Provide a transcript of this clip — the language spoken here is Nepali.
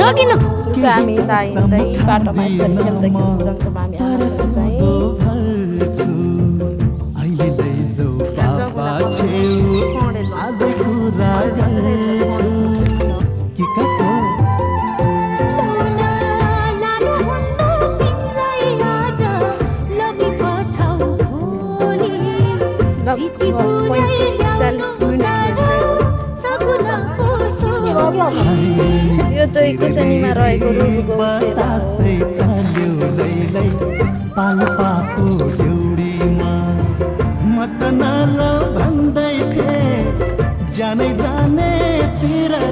लगिन हामी हिँड्दै बाटोमा यसरी खेल्दै खेल्दै जान्छौँ हामी आमासँग चाहिँ यो चाहिँ कुसनीमा रहेको रुरुको सेवा जाने जाने तेरा